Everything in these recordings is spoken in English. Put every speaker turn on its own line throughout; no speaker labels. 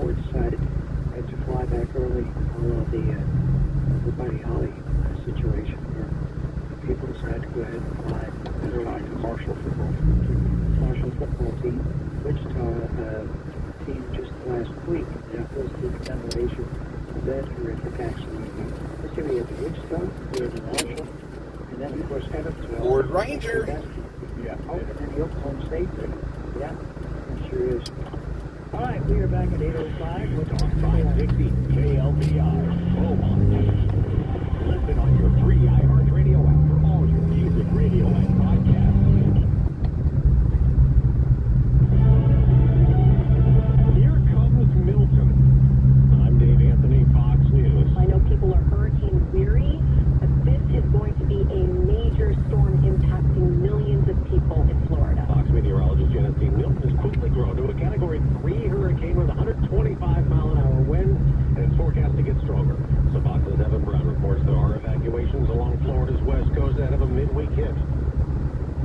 we decided to fly back early, although the Buddy Holly situation where people decided to go ahead and fly.
They're like a Marshall football
team. Wichita team just last week. That was the combination of that horrific accident. Let's see, we had the Wichita, we had the Marshall, and then of course Evansville.
Ford Ranger.
Yeah. Oh, and then the Oklahoma State thing. Yeah, it sure is. All right, we are back at 8:05 with our
560 KLBI. Listen on your free iHeartRadio app for all your music, radio, and podcasts. Here comes Milton. I'm Dave Anthony, Fox News.
I know people are hurricane weary, but this is going to be a major storm impacting millions of people in Florida.
Fox meteorologist Janet C. Milton has quickly grown to a Category 3 hurricane with 125-mile-an-hour winds, and it's forecast to get stronger. So Fox's Evan Brown reports there are evacuations along Florida's west coast ahead of a midweek hit.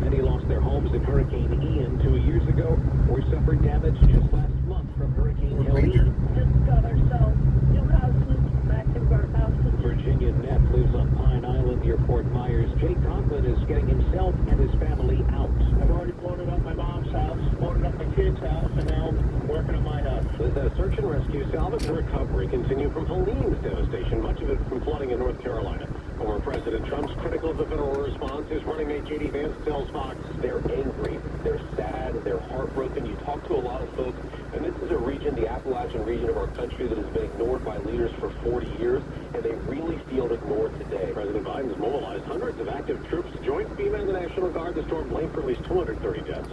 Many lost their homes in Hurricane Ian 2 years ago, or suffered damage just last month from Hurricane Helene.
Just got ourselves new houses, back to our houses.
Virginia Neff lives on Pine Island near Fort Myers. Jay Conklin is getting himself and his family out.
I've already floated up my mom's house, floated up my kid's house, and now I'm working on my house.
The search and rescue, salvage, and recovery continue from Helene's devastation, much of it from flooding in North Carolina. Former President Trump's critical of the federal response. His running mate J.D. Vance tells Fox they're angry, they're sad, they're heartbroken. You talk to a lot of folks, and this is a region, the Appalachian region of our country, that has been ignored by leaders for 40 years, and they really feel ignored today. President Biden's mobilized hundreds of active troops to join FEMA and the National Guard. The storm blamed for at least 230 deaths.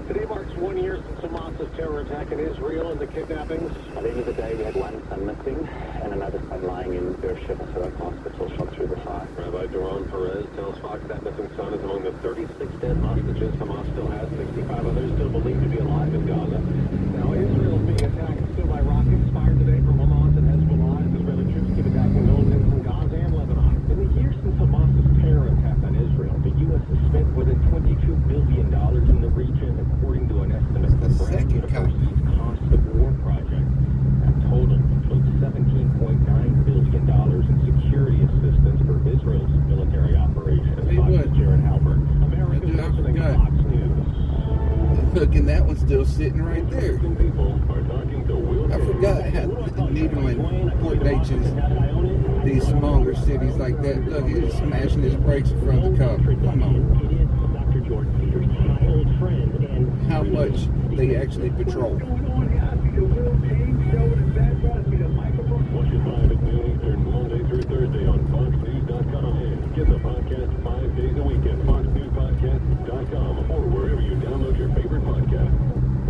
Today marks 1 year since Hamas's terror attack in Israel and the kidnappings.
At the end of the day, we had one son missing and another son lying in Beersheba Hospital, shot through the thigh.
Rabbi Doron Perez tells Fox that missing son is among the 36 dead hostages. Hamas still has 65 others still believed to be alive in Gaza. Now, Israel is being attacked still by rockets fired today from Hamas and Hezbollah as Israeli troops keep attacking militants in Gaza and Lebanon. In the years since Hamas's terror attack on Israel, the U.S. has spent more than $22 billion in the region, according to an estimate from Brown University's Cost of War project. That total includes $17.9 billion in security assistance for Israel's military operations. Fox's Jared Halbert, American listening to Fox News.
Look, and that one's still sitting right there.
People are talking to Will
I forgot how needling Port Neches, these smaller cities like that. Look, he's smashing his brakes in front of the car. Come on.
It is Dr. George Peters, my old friend, and
How much they actually patrol.
watch it live at noon Eastern, Monday through Thursday on FoxNews.com. And get the podcast 5 days a week at FoxNewsPodcast.com or wherever you download your favorite podcast.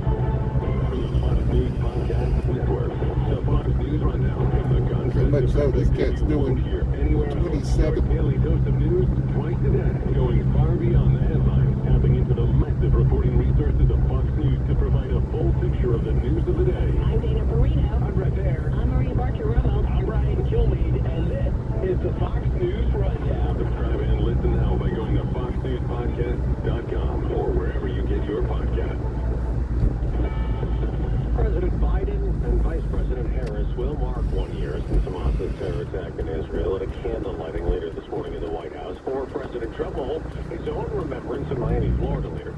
From the Fox News Podcast Network, the Fox News Rundown from the contrast.
So much so this cat's doing 27.
Daily dose of news twice a day, going far beyond the headlines, tapping into the massive reporting resources of Fox News to provide a full picture of the news of the day.
I'm Dana Perino.
I'm Brett Baer.
I'm Maria Bartiromo.
I'm Brian Kilmeade, and this is the Fox News Rundown. Subscribe and listen now by going to FoxNewsPodcast.com or wherever you get your podcast. President Biden and Vice President Harris will mark 1 year since Hamas's terror attack in Israel at a candle lighting later this morning in the White House. Former President Trump will hold his own remembrance in Miami, Florida later.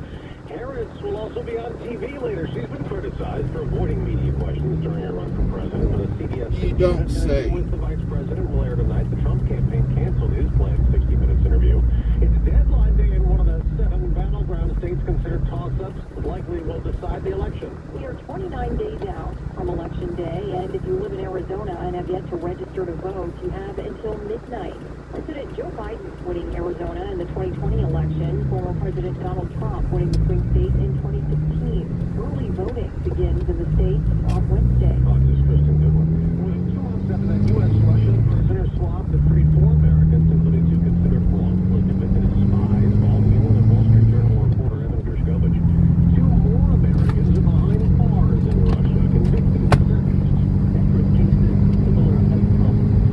Harris will also be on TV later. She's been criticized for avoiding media questions during her run for president. But a CBS
You don't say.
with the vice president will air tonight. The Trump campaign canceled his planned 60 Minutes interview. It's deadline day in one of the 7 battleground states considered toss-ups that likely will decide the election.
We are 29 days out from Election Day, and if you live in Arizona and have yet to register to vote, you have until midnight. President Joe Biden winning Arizona in the 2020 election, former President Donald Trump winning the swing state in 2016. Early voting begins in the state on Wednesday.
Fox's Kristen Goodwin. More than 2 months after that U.S.-Russian prisoner swap that freed 4 Americans, including 2 considered wrongfully convicted as spies, Paul Whelan and Wall Street Journal reporter Evan Gershkovich. 2 more Americans are behind bars in Russia, convicted and sentenced. Separate cases, similar to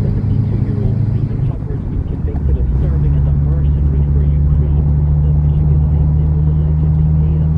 72-year-old Stephen Tucker has been convicted of serving as a mercenary for Ukraine. The Michigan native was allegedly paid a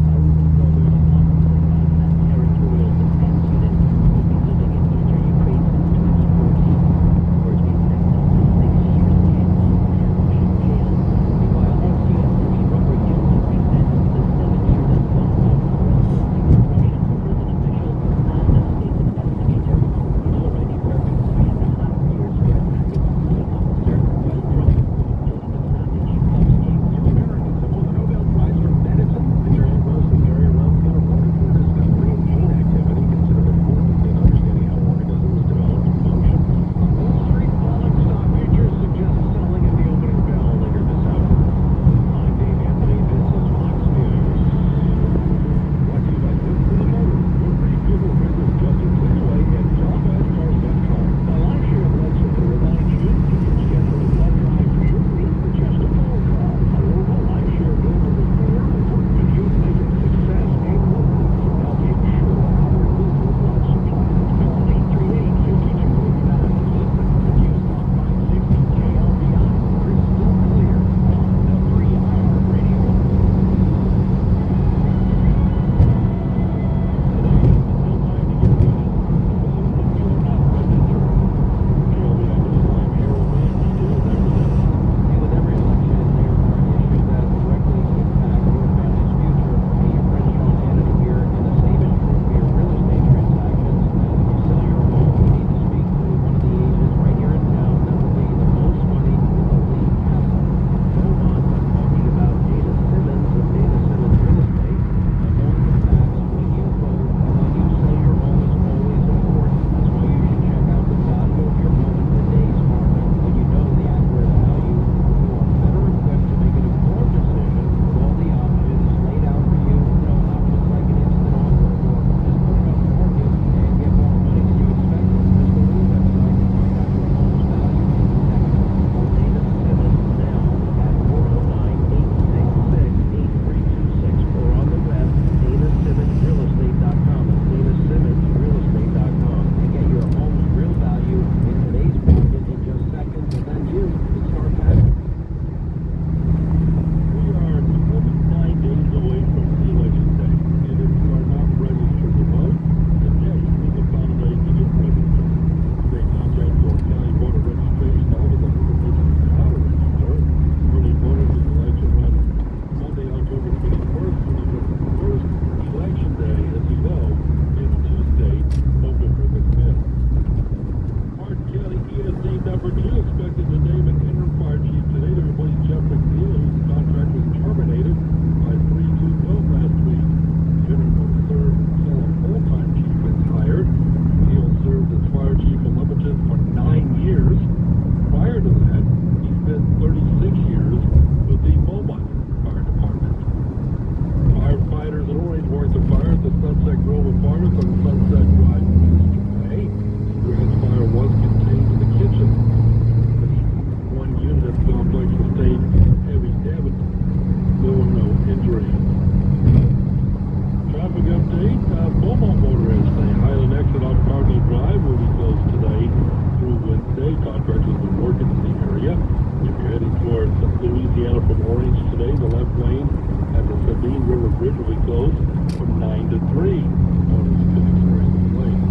from 9 to 3. Motorists could experience delays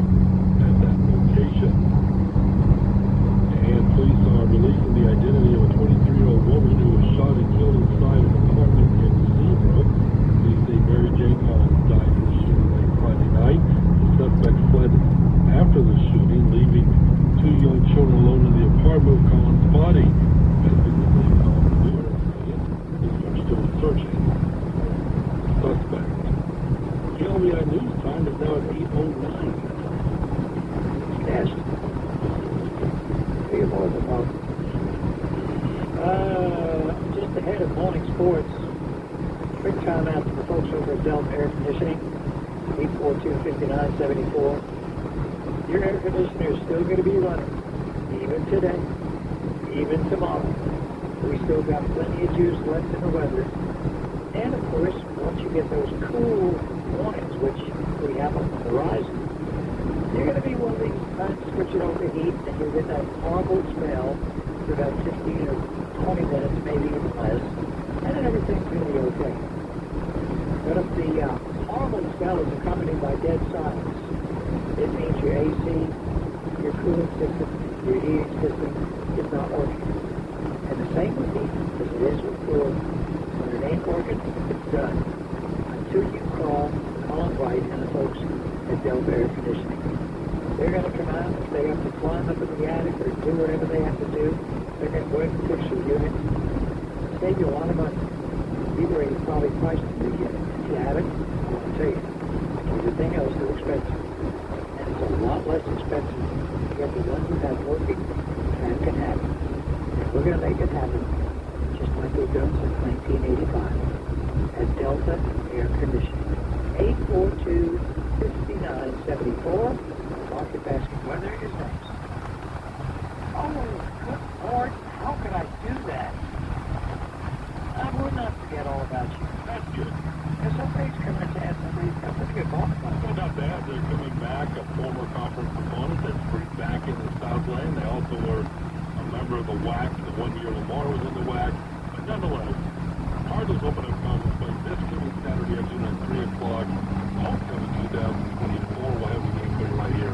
at that location. And police are releasing the identity of a 23-year-old woman who was shot and killed inside an apartment in Seabrook. Police say Mary Jane Collins died in the shooting late Friday night. The suspect fled after the shooting, leaving 2 young children alone in the apartment with Collins' body. Investigators believe Collins knew her. Police are still searching for the suspect. KLVI News time is now at 8:09.
Yes. Be more than one. Just ahead of morning sports. Quick time out to the folks over at Delta Air Conditioning. 842-5974. Your air conditioner is still going to be running. Even today. Even tomorrow. We still got plenty of juice left in the weather. And of course, once you get those cool mornings, which we have on the horizon, you're going to be one of these times switching over heat, and you'll get that horrible smell for about 15 or 20 minutes, maybe even less, and then everything's going to be okay. But if the horrible smell is accompanied by dead silence, it means your AC, your cooling system, your heating system is not working. And the same with heat as it is with cooling. When it ain't working, it's done. Until you call White and the folks at Delta Air Conditioning. They're going to come out, if they have to climb up in the attic or do whatever they have to do, they're going to go ahead and fix your unit. Save you a lot of money. You've already probably priced the new unit. If you haven't, I want to tell you, everything else is expensive. And it's a lot less expensive to get the one you have working and can happen. And we're going to make it happen, just like we've done since 1985 at Delta Air Conditioning. 842-5974. Market Basket Weather is next. Oh, good Lord, how could I do that? I would not forget all about you.
That's good.
There's somebody's coming to ask somebody's got pretty good ball.
Well, not bad. They're coming back, a former conference opponent that's back in the South Lane. They also were a member of the WAC. The 1 year Lamar was in the WAC. But nonetheless, Cardinals open up conference play this coming Saturday afternoon at 3 o'clock. Homecoming 2024. We'll have the game for you right here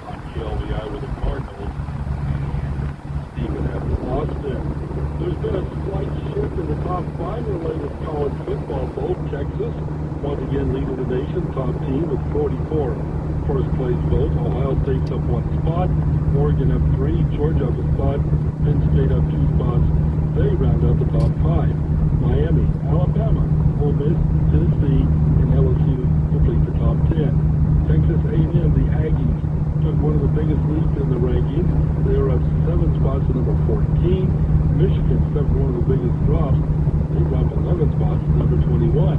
on KLVI with the Cardinals and Stephen F. Austin. There's been a slight shift in the top 5 in the latest college football poll. Texas, once again leading the nation, top team with 44 first-place votes. Ohio State's up 1 spot. Oregon up 3. Georgia up a spot. Penn State up 2 spots. They round out the top 5. Miami, Alabama, Ole Miss, Tennessee, and LSU complete the top 10. Texas A&M, the Aggies, took one of the biggest leaps in the rankings. They are up 7 spots to number 14. Michigan suffered one of the biggest drops. They dropped 11 spots to number 21.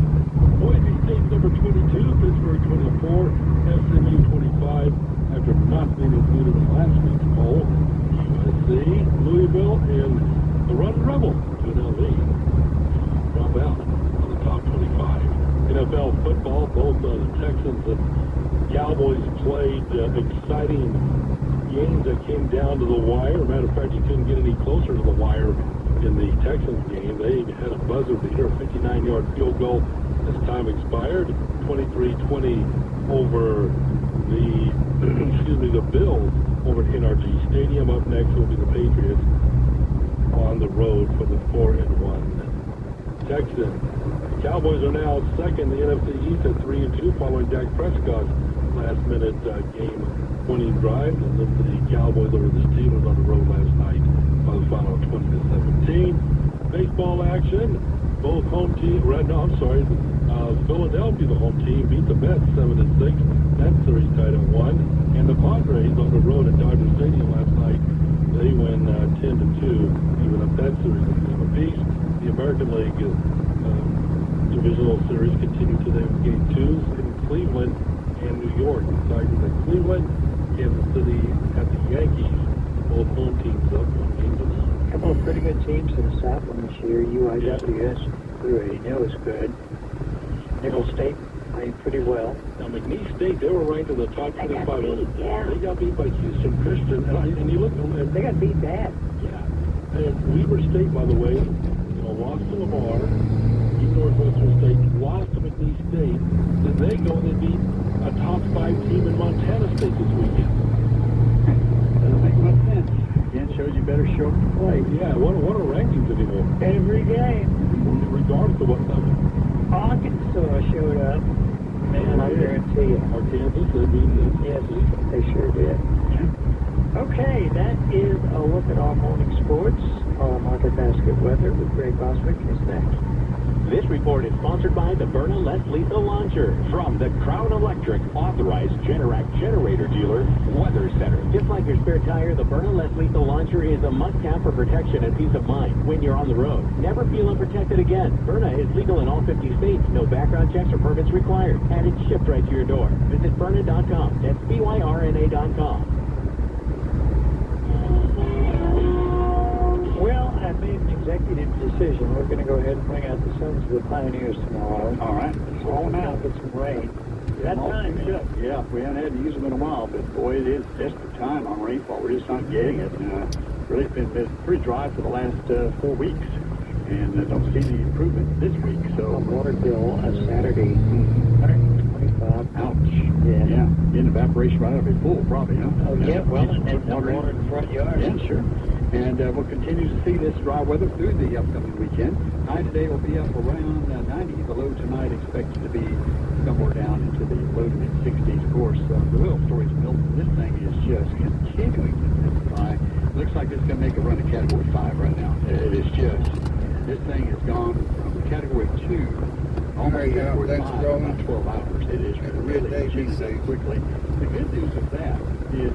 Boise State number 22, Pittsburgh 24, SMU 25, after not being included in last week's poll. USC, Louisville, and the Red Rebels, UNLV, drop out on the top 25. NFL football, both the Texans and Cowboys played exciting games that came down to the wire. Matter of fact, you couldn't get any closer to the wire in the Texans game. They had a buzzer beater, a 59-yard field goal as time expired. 23-20 over the the Bills over at NRG Stadium. Up next will be the Patriots on the road for the 4-1 Texans. Cowboys are now second in the NFC East at 3-2 following Dak Prescott's last-minute game-winning drive. And then the Cowboys over the Steelers on the road last night by the final 20-17. Baseball action. Both home teams, Philadelphia, the home team, beat the Mets 7-6. That series tied at 1. And the Padres on the road at Dodger Stadium last night, they win 10-2, even up that series a game apiece. The American League divisional series continued today with game 2 in Cleveland and New York. Decided that Cleveland, Kansas City, and the Yankees, both home teams up 1 game to none.
A couple of pretty good teams in the Southland this year. UIWS, we already know is good. Nickel State playing pretty well.
Now, McNeese State, they were ranked in the top 25.
Yeah.
They got beat by Houston Christian. And you look at
They got beat bad.
yeah. And Weber State, by the way, lost to Lamar. in Northwestern State, lost to McNeese State, then they go and they beat a top 5 team in Montana State this weekend.
Doesn't make much sense. Again, shows you better show up to play.
Yeah, what are rankings anymore?
Every game.
Regardless of what level.
Arkansas showed up. Man, I guarantee you.
Or Kansas, they beat this.
Yes, they sure did. Okay, that is a look at our morning sports. Our market basket weather with Greg Boswick is next.
This report is sponsored by the Berna Less Lethal Launcher from the Crown Electric authorized Generac generator dealer, Weather Center. Just like your spare tire, the Berna Less Lethal Launcher is a must-have for protection and peace of mind when you're on the road. Never feel unprotected again. Berna is legal in all 50 states. No background checks or permits required. And it's shipped right to your door. Visit Berna.com. That's BYRNA.com.
Well, I made an executive decision. We're going to go ahead and bring out the Sons of the Pioneers tomorrow.
All right.
So we're going to get some rain. That time,
Yeah, we haven't had to use them in a while, but boy, it is desperate time on rainfall. We're just not getting it. Really, it's been pretty dry for the last 4 weeks, and I don't see any improvement this week. So,
water bill Saturday, 125.
Ouch.
Yeah.
Getting evaporation right out of a pool, probably, huh?
Oh, yeah, well, and there's no water in the front yard.
Yeah, sure. And we'll continue to see this dry weather through the upcoming weekend. High today will be up around 90. The low tonight expected to be somewhere down into the low to mid-60s. Of course, the real story is Milton. This thing is just continuing to intensify. Looks like it's going to make a run to Category 5 right now. It is just, this thing has gone from Category 2 almost Category 5 in about 12 hours. It is really changing quickly. The good news of that is